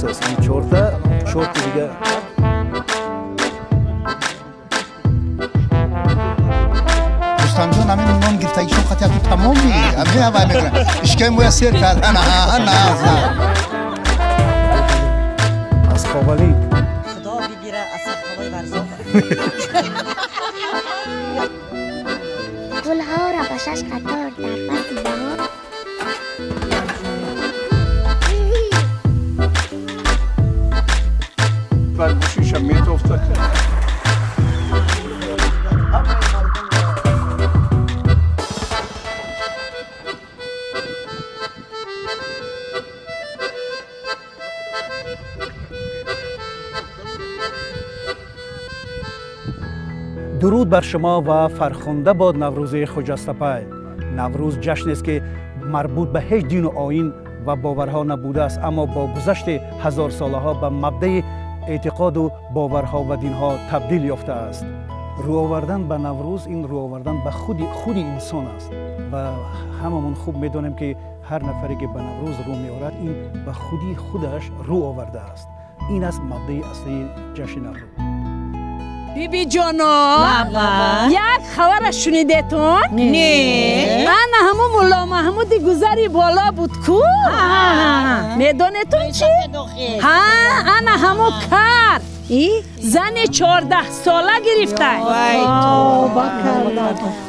است. این چرت دیگه رستم جان همین نان گرفتگیشون خاطر تو تمام میگیره. همین هوا میگیره. اشکای مویا سیر کرد. نه از خوابالی خدا بگیره اصلا خوابای ورزا. گلها را با 6 قطار در فصل بهار بر گوشیشم میتوفته. درود بر شما و فرخنده باد نوروزی خجستپای. نوروز جشنی است که مربوط به هیچ دین و آیین و باورها نبوده است، اما با گذشت هزار ساله ها به مبدأ اعتقاد و باورها و دینها تبدیل یافته است. رو آوردن به نوروز این رو آوردن به خود انسان است و هممون خوب میدونیم که هر نفری که به نوروز رو میآورد این به خودش رو آورده است. این است مبدأ اصلی جشن نوروز. بیبی جانا یک خبر شنیدتون؟ نه انا همون ملا محمود گذری بالا بود کو؟ میدونتون چی؟ انا همون کار زن 14 ساله گرفته.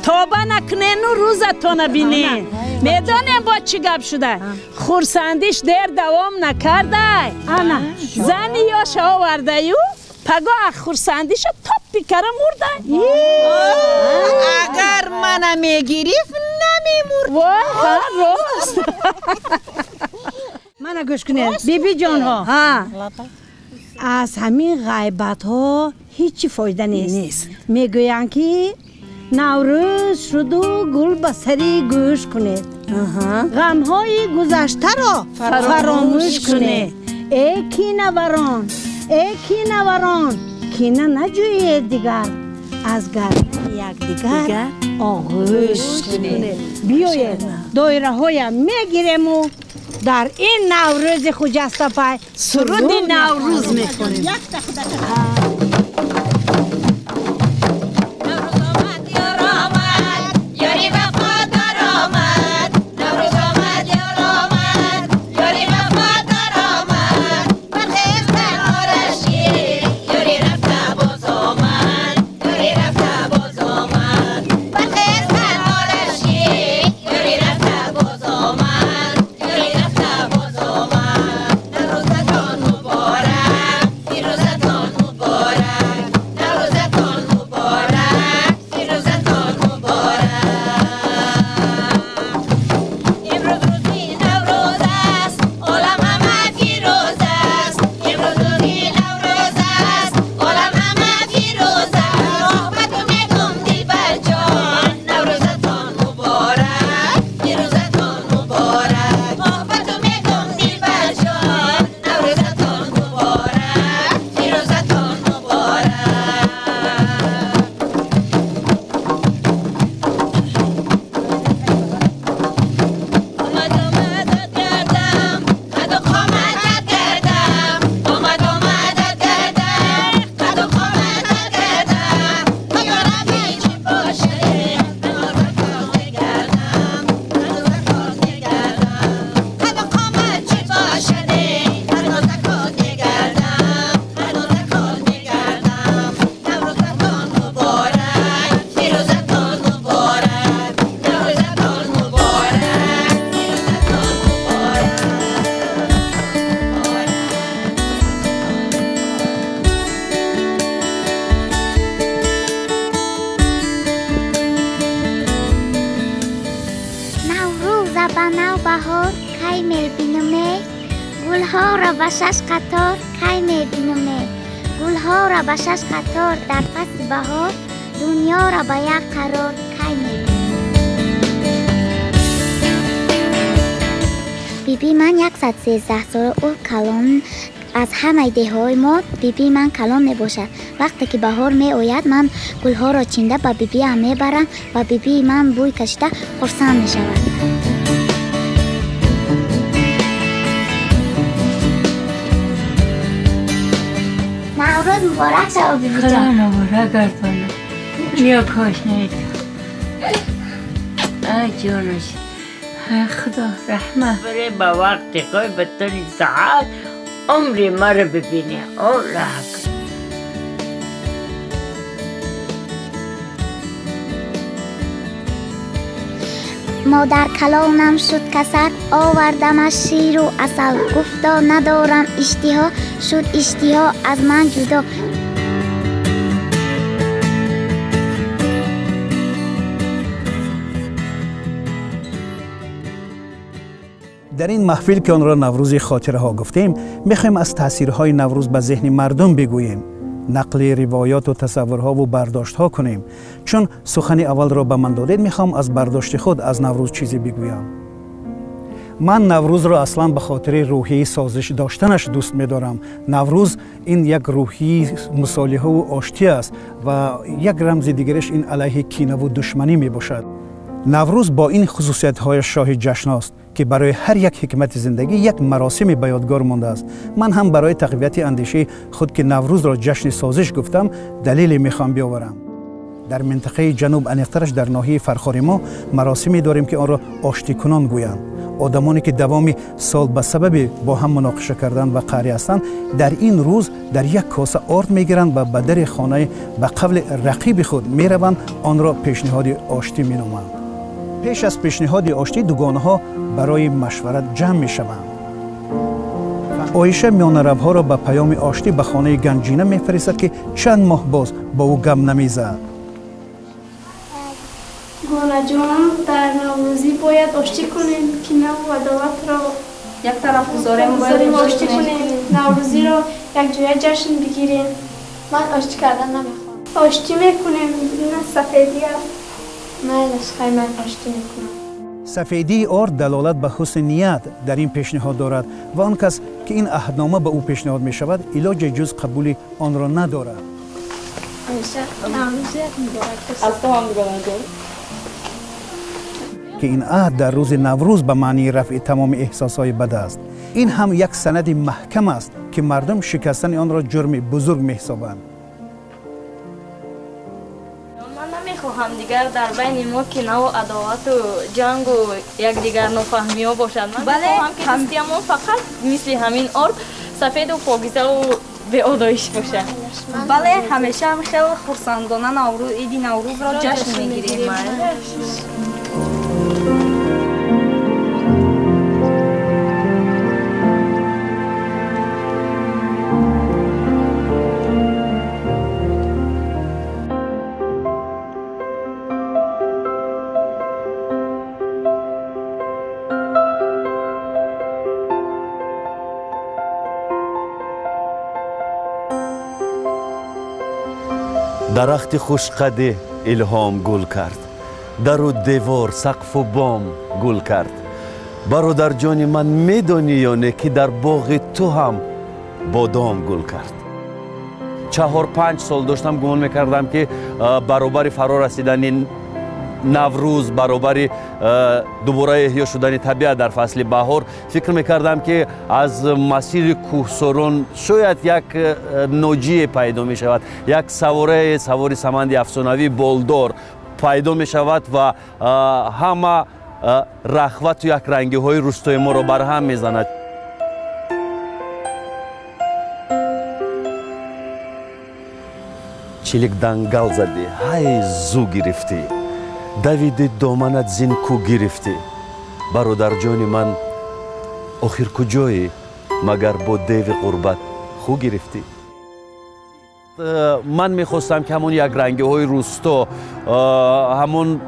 توبه نکنین و روزتون بینین. میدونیم با چی گپ شده؟ خورسندیش دیر دوام نکرده. زنی یاش آورده یو پگاه خورسندیش تاپی کرده مرده. اگر من میگیریف نمیمورد. وای راست. من گوش کنید بیبی جان ها، از همین غیبت ها هیچی فایده نیست. میگویند که نوروز شد و گل به سری گوش کنید، غم های گذشته را فراموش کنید. ای کینه‌وران، ای کینه‌وران، کینه نجویید دیگر، از گردن یکدیگر آغوش کنید. بیایید دایره های میگیریم و در این نوروز خجستپای سرود نوروز میکنیم. با 6 قطار کی میبینم، گلها را با 6 قطار در فصل بهار، دنیا را با یک قرار کی میبینم. بیبی من 113 سال او کلان از همه دههای ما. بیبی من کلان میباشد. وقتی که بهار می آید من گلها را چینده با بیبی هم میبرم و بیبی من بوی کشیده خرسند میشود. مبارک شو بیبی جان. خدا مبارک گردانه. یا کاش نیدم. ای جانش. ای خدا رحمت. برای با وقتی که به طوری ساعت عمری ما رو ببینی. الله اکبر. مادر کلانم شد کسک آوردم شیر و عسل گفتا ندارم اشتها شد اشتها از من جدا. در این محفل که آن را نوروزی خاطره ها گفتیم میخوایم از تاثیرهای نوروز به ذهن مردم بگوییم، نقل روایات و تصورها و برداشت ها کنیم. چون سخن اول را به من دادید میخوام از برداشت خود از نوروز چیزی بگویم. من نوروز را اصلا به خاطر روحیه سازش داشتنش دوست می‌دارم. نوروز این یک روحیه مصالحه و آشتی است و یک رمز دیگرش این علیه کینه و دشمنی میباشد. نوروز با این خصوصیت‌های شاهی جشن است که برای هر یک حکمت زندگی یک مراسم به یادگار مانده است. من هم برای تقویت اندیشه خود که نوروز را جشن سازش گفتم دلیلی میخوام بیاورم. در منطقه جنوب انیقترش در ناحیه فرخار ما مراسمی داریم که آن را آشتی کنان گویند. آدمانی که دوام سال به سبب با هم مناقشه کردن و قهری هستند در این روز در یک کاسه آرد میگیرند و به در خانه به قول رقیب خود میروند آن را پیشنهاد آشتی مینامند. پیش از پیشنهاد آشتی دوگانه ها برای مشورت جمع می شوند. عایشه میان روها را به پیام آشتی به خانه گنجینه می فرستد که چند ماه باز با او گم نمیزد. گونه جانم در نوروزی باید آشتی کنیم که نو و دعوت را یک طرف گذاریم باید آشتی کنیم. نوروزی را یک جای جشن بگیریم. من آشتی کردن نمیخوام. آشتی میکنیم نه سفیدی است. من آشتی میکنم. سفیدی آرد دلالت به حسن نیت در این پیشنهاد دارد و آن کس که این عهدنامه به او پیشنهاد می شود علاج جز قبول آن را ندارد. که این عهد در روز نوروز به معنی رفع تمام احساسهای بد است. این هم یک سند محکم است که مردم شکستن آن را جرم بزرگ می‌حسابند. هم دیگر در بین ما که نوع عداوت و جنگ و یک دیگر نفهمی ها باشد. من میخواهم که دوستیمون فقط مثل همین آرد سفید و پاکیزه و به آدایش باشد. بله همیشه هم خیلی خرسندانه نوروز عید نوروز را جشن میگیریم. درخت خوشقده الهام گل کرد، در و دیوار سقف و بام گل کرد. برادر جان من میدانی یا نه که در باغ تو هم بادام گل کرد. 4-5 سال داشتم گمان میکردم که برابر فرا رسیدن نوروز، برابر دوباره احیا شدن طبیعت در فصل بهار فکر میکردم که از مسیر کوهساران شاید یک نوجی پیدا می شود، یک سواری سمند افسانوی بالدار پیدا می شود و همه رخوت و یک رنگی های روستای ما را برهم می زند. چلیک دنگل زدی، های زو گرفتی، دوید دامنت زین کو گرفتی. برادر جان من آخر کجایی مگر با دیو قربت خو گرفتی؟ من میخواستم که همون یک رنگی های روستا، همون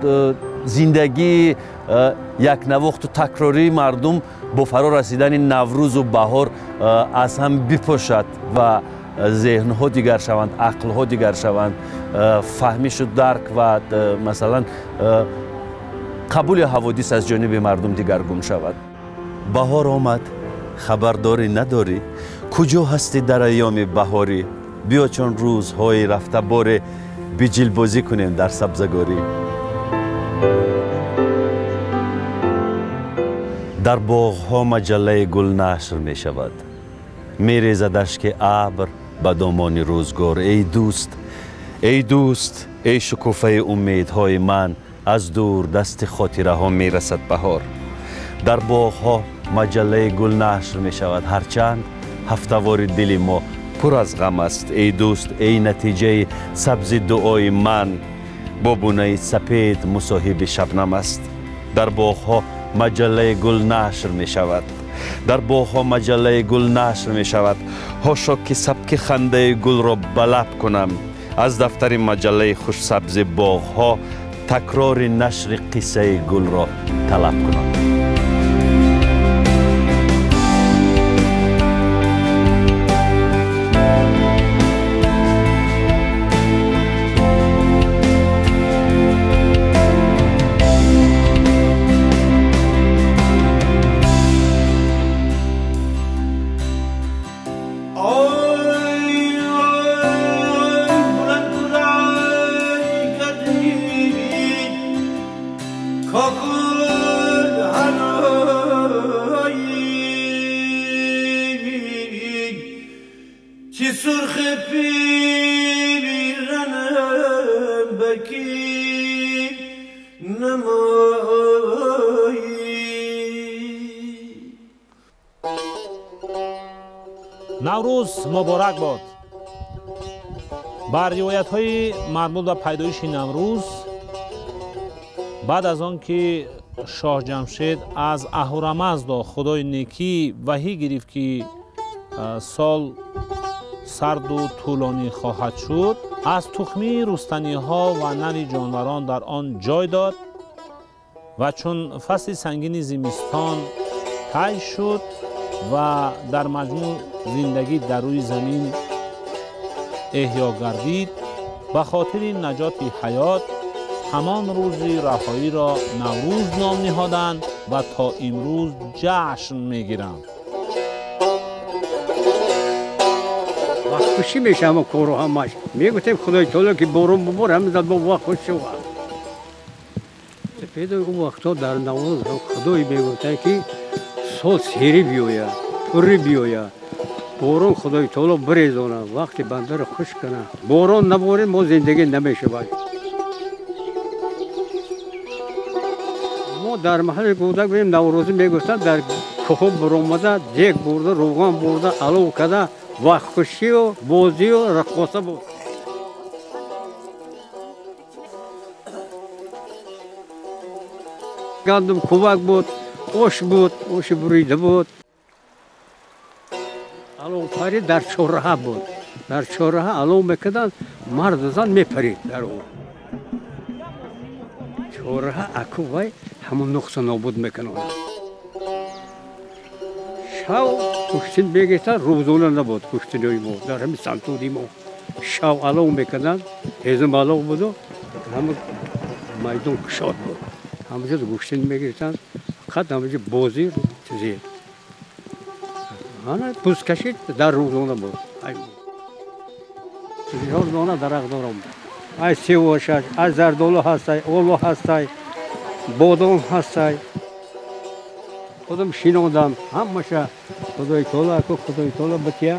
زندگی یک نواخت و تکراری مردم با فرا رسیدن نوروز و بهار از هم بپوشد و ذهن ها دیگر شوند، عقل ها دیگر شوند، فهمیش و درک و مثلا قبول حوادث از جانب مردم دیگر گم شود. بهار آمد، خبرداری نداری؟ کجا هستی در ایام بهاری؟ بیا چون روزهای رفته باره بیجل بازی کنیم در سبزگاری. در باغ ها مجله گل نشر می شود، می ریزدش که ابر به دامان روزگار. ای دوست ای شکوفه امیدهای من، از دور دست خاطره ها می رسد بهار. در باغ ها مجله گل نشر می شود، هرچند هفتوار دل ما پر از غم است. ای دوست ای نتیجه سبز دعای من، با بونه سپید مصاحب شبنم است. در باغ ها مجله گل نشر می شود، در باغ ها مجله گل نشر می شود. هاشا که سبک خنده گل را بلب کنم، از دفتر مجله خوش سبز باغ ها تکرار نشر قصه گل را طلب کنم. نوروز مبارک باد. بر روایت‌های مربوط به پیدایش نوروز، بعد از آن که شاه جمشید از اهورامزد خدای نیکی وحی گرفت که سال سرد و طولانی خواهد شد، از تخمی رستنی‌ها و نر جانوران در آن جای داد و چون فصل سنگین زمستان طی شد و در مجموع زندگی در روی زمین احیا گردید، به خاطر نجات حیات همان روز رهایی را نوروز نام نهادند و تا امروز جشن میگیرند. خوشی میشه همه کارو همش میگفتیم خدای تعالی که بارون ببار همه زد با وقت خوش شد. پیدا اون وقتا در نوروز خدای میگفتن که سال سیری بیاید، پری بیاید، بارون خدای تعالی بریزونه، وقتی بنده رو خوش کنه. بارون نباره ما زندگی نمیشه باید. ما در محل کودک بودیم نوروزی میگفتن در کوه برآمده دیگ برده، روغن برده، علو کده، وقت خوشی و بازی و رقصه بود. گندم کوبک بود، اوش بود، اوش بریده بود. علو پری در چهارراه بود. در چهارراه علو میکردن، مرد زن میپرید در او. چهارراه اکوی همون نقص نابود میکنن. شاو کشتن بگیرن روزانه نبود کشتنی ما در همین سنتودی ما. شاو علو میکردن، هزم علو بود و همون میدان کشاد بود. همونجا گوشتن میگیرن، خط همونجا بازی رو چیزی. آن پوست کشید در روزانه بود. چیزها روزانه درخت دارم. ای سیواشش، ای زردالو هستای، اولو هستای، بادام هستای. خودم شینوندم، همشه خدای تعالی اکو خدای تعالی بتیا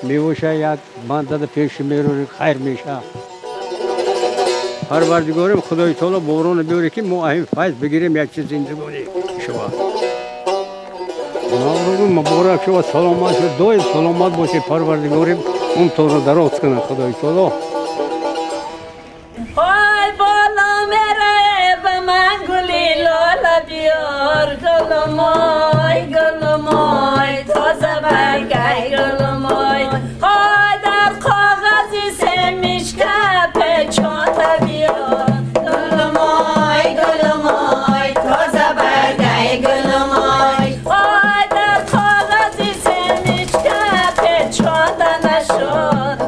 میوشه یک بنده پیش میروی خیر میشه. پروردگارم خدای تعالی بارون بیاره که ما این فیض بگیریم یک چیز زندگانی شما. نوروز مبارک شو، سلامت شو، دوی سلامت باشه. پروردگارم اون تو رو دراز کنه خدای تعالی. های بالا میره به من گلی لاله بیار، گلمای تازه برگای گلمای. های در کاغذی سمیشکه پیچانته بیار، گلمای تازه برگای گلمای. های در کاغذی سمیشکه پیچانته نشد،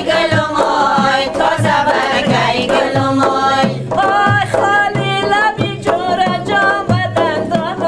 گلمای تازه برگای گلمای. های خالی لبی جور جام دندان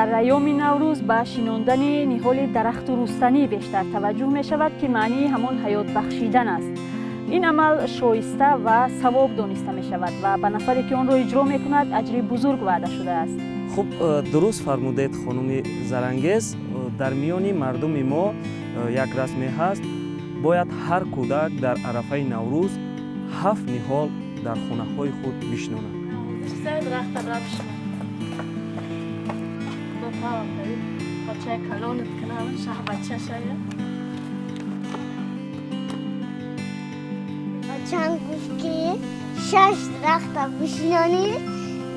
дар айёми наврӯз ба шинондани ниҳоли дарахту рустанӣ бештар таваҷҷӯҳ мешавад ки маънии ҳамон ҳаёт бахшидан аст. ин амал шоиста ва савоб дониста мешавад ва ба нафаре ки онро иҷро мекунад аҷри бузург ваъда шудааст. хуб дуруст фармудед хонуми зарангез. дар миёни мардуми мо як расме ҳаст, бояд ҳар кӯдак дар арафаи наврӯз 7 ниҳол дар хонаҳои худ бишнонад. چند گفت که 6 درخت بشینانی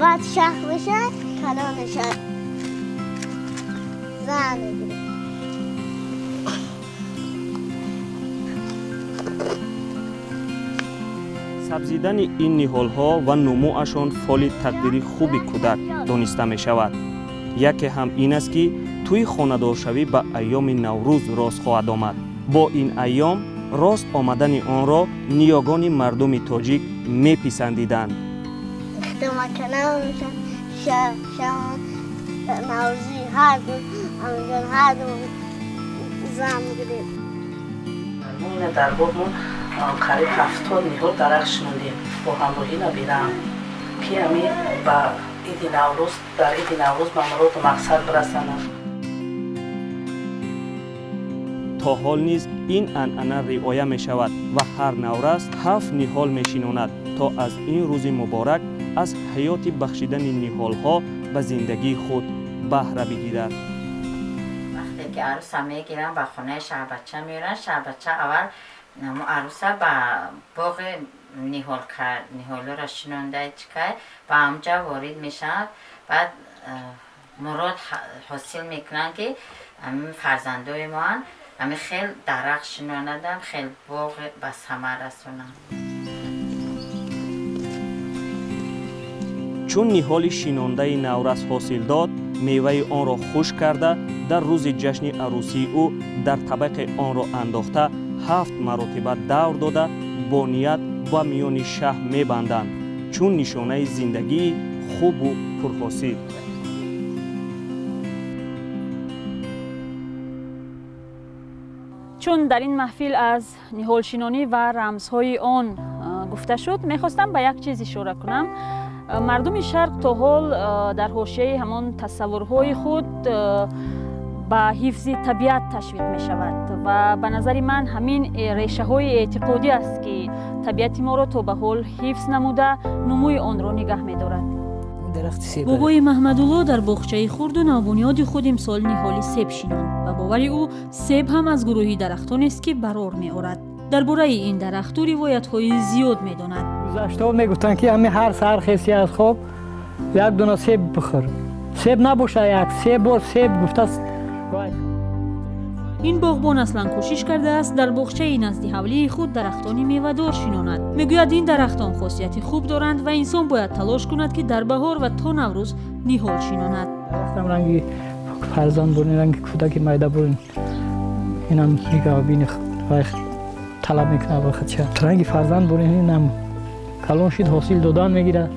بعد شخ بشه کلانشن زن بگیره. сабзидани ин ниҳолҳо ва нумӯашон фоли тақдири хуби кӯдак дониста мешавад. яке ҳам ин аст ки тӯи хонадоршавӣ ба айёми наврӯз рост хоҳад омад. бо ин айём рост омадани онро ниёгони мардуми тоҷик меписандиданд. дар боғмон қариб 70 ниҳол дарахт шинодем бо ҳамроҳӣ набирам ки ами ба иди наврӯз дар иди наврӯз ба муроду мақсад бирасанам. то ҳол низ ин анъана риоя мешавад ва ҳар наврас 7 ниҳол мешинонад то аз ин рӯзи муборак аз ҳаёти бахшидани ниҳолҳо ба зиндагии худ баҳра бигирад. вақте ки аруса мегиран ба хонаи шаҳрбача меёран, шаҳрбача аввал аруса ба боғи ниҳолҳоро шинонда чикай ба ҳамҷа ворид мешавад. баъд мурод ҳосил мекунанд ки фарзандои моан ами хел дарахт шинонадам, хел боғ ба самар расонам. чун ниҳоли шинондаи наврас ҳосил дод, меваи онро хушк карда дар рӯзи ҷашни арӯсии ӯ дар табақи онро андохта 7 маротиба давр дода бо ният ба миёни шаҳр мебанданд чун нишонаи зиндагии хубу пурҳосил. чун дар ин маҳфил аз ниҳолшинонӣ ва рамзҳои он гуфта шуд, мехостам ба як чиз ишора кунам. мардуми шарқ то ҳол дар ҳошияи ҳамон тасаввурҳои худ ба ҳифзи табиат ташвиқ мешавад ва ба назари ман ҳамин решаҳои эътиқодӣ аст ки табиати моро то ба ҳол ҳифз намуда нумӯи онро nigaҳ медорад. бобои маҳмадулло дар боғчаи хурду навбунёди худ имсол ниҳоли себ шинонд ва бовари ӯ себ ҳам аз гурӯҳи дарахтонест ки барор меорад. дар бораи ин дарахту ривоятҳои зиёд медонад. гузаштаҳо мегуфтанд ки ҳамин ҳар саҳар хеси аз хоб як дона себ бихӯр. себ набоша, як 3 бор себ гуфтааст. ин боғбон аслан кӯшиш кардааст дар боғчаи назди ҳавлии худ дарахтони мевадор шинонад. мегӯяд ин дарахтон хосияти хуб доранд ва инсон бояд талош кунад ки дар баҳор ва то наврӯз ниҳол шинонад. дарахтам ранги фарзанд бурин, ранги кӯдаки майда бурин. инам нигаҳбини талаб мекунад ва хатча ранги фарзанд бурин, инам калон шид ҳосил додан мегирад.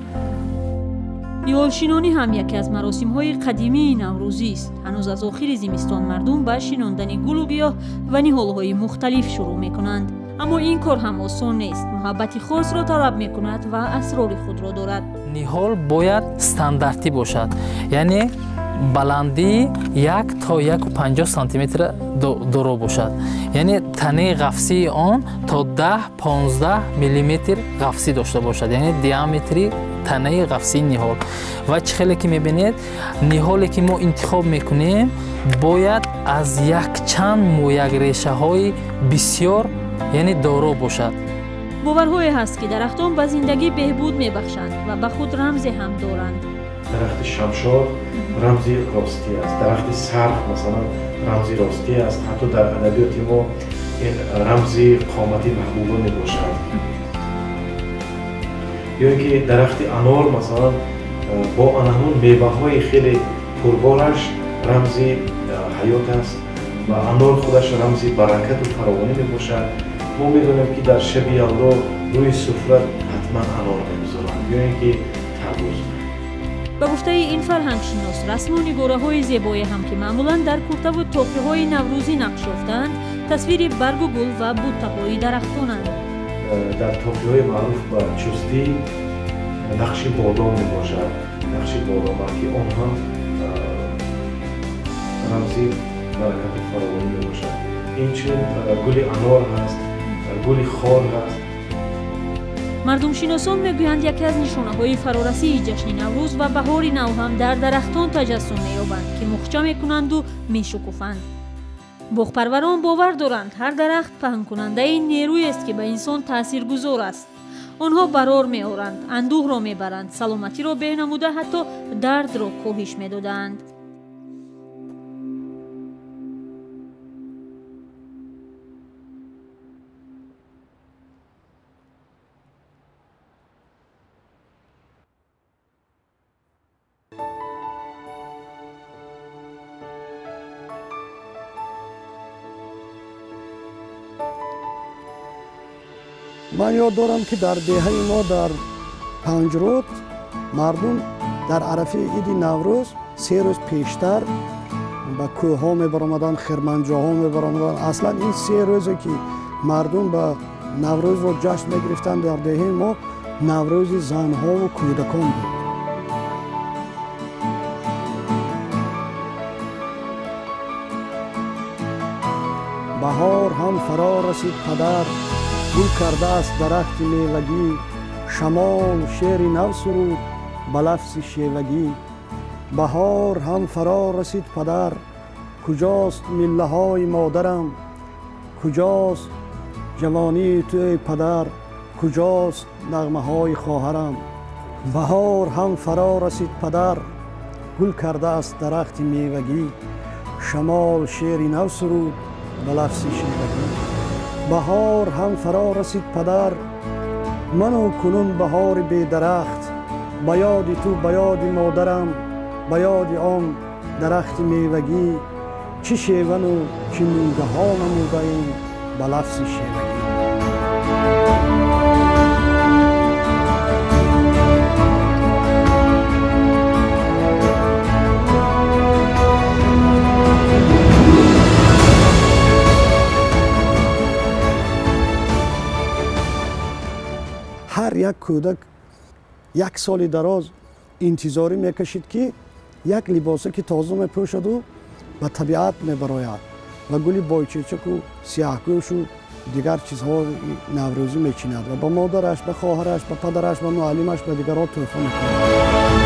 ниҳолшинонӣ ҳам яке аз маросимҳои қадимии наврӯзист. ҳанӯз аз охири зимистон мардум ба шинондани гулу гиёҳ ва ниҳолҳои мухталиф шурӯъ мекунанд. аммо ин кор ҳам осон нест. муҳаббати хосро талаб мекунад ва асрори худро дорад. ниҳол бояд стандартӣ бошад, яъне баландии 1 то 1.50 сантиметр доро бошад. яъне танаи ғафсии он то 10-15 миллиметр ғафсӣ дошта бошад, яъне диаметри танаи ғафсии ниҳол. ва чӣ хеле ки мебинед, ниҳоле ки мо интихоб мекунем бояд аз якчанд моякрешаҳои бисёр яъне доро бошад. боварҳое ҳаст ки дарахтон ба зиндагӣ беҳбуд мебахшанд ва ба худ рамзе ҳам доранд. дарахти шамшод рамзи ростӣ аст, дарахти сарф масалан рамзи ростӣ аст. ҳатто дар адабиёти мо ин рамзи қомати маҳбуба мебошад. ё ин ки дарахти анор масалан бо анҳамон меваҳои хеле пурбораш рамзи ҳаёт аст ва анор худаш рамзи баракату фаровонӣ мебошад. мо медонем ки дар шаби ялдо рӯи суфра ҳатман анор мегузоранд ё ин ки тарбуз. ба гуфтаи ин фарҳангшинос, расму нигораҳои зебое ҳам ки маъмулан дар куртаву тоқиҳои наврӯзӣ нақш ёфтаанд, тасвири баргу гул ва буттаҳои дарахтонанд. дар тоқиҳои маъруф ба чустӣ нақши бодом мебошад. нақши бодом ки он ҳам рамзи баракату фаровонӣ мебошад. инчунин гули анор ҳаст, гули хор ҳаст. мардумшиносон мегӯянд яке аз нишонаҳои фарорасии ҷашни наврӯз ва баҳори нав ҳам дар дарахтон таҷассум меёбанд ки мухча мекунанду мешукуфанд. боғпарварон бовар доранд ҳар дарахт паҳнкунандаи нерӯест ки ба инсон таъсиргузор аст. онҳо барор меоранд, андӯҳро мебаранд, саломатиро бенамуда ҳатто дардро коҳиш медоданд. من یاد دارم که در دهه ما در پنجرود مردم در عرفه عید نوروز 3 روز پیشتر به کوه ها می برآمدند، خرمنجه ها می برآمدند. اصلا این 3 روزی که مردم به نوروز رو جشن می گرفتند در دهه ما نوروز زنها و کودکان بود. بهار هم فرا رسید پدر، گل کرده است درخت میوگی، شمال شعر نو سرود به لفظ شیوگی. بهار هم فرا رسید پدر، کجاست مله های مادرم، کجاست جوانی توی پدر، کجاست نغمه های خواهرم. بهار هم فرا رسید پدر، گل کرده است درخت میوگی، شمال شعر نو سرود به لفظ شیوگی. بهار هم فرا رسید پدر، منو کنون بهار بی درخت، به یاد تو به یاد مادرم، به یاد آن درخت میوگی. چه شیون و چه میوه ها نموده ایم به لفظ شیوگی. هر یک کودک 1 سال دراز انتظاری میکشید که یک لباسی که تازه میپوشد و به طبیعت میبراید و گلی بایچیچک و سیاهگوش و دیگر چیزها نوروزی میچیند و به مادرش، به خواهرش، به پدرش، به معلمش، به دیگرها تحفه میکند.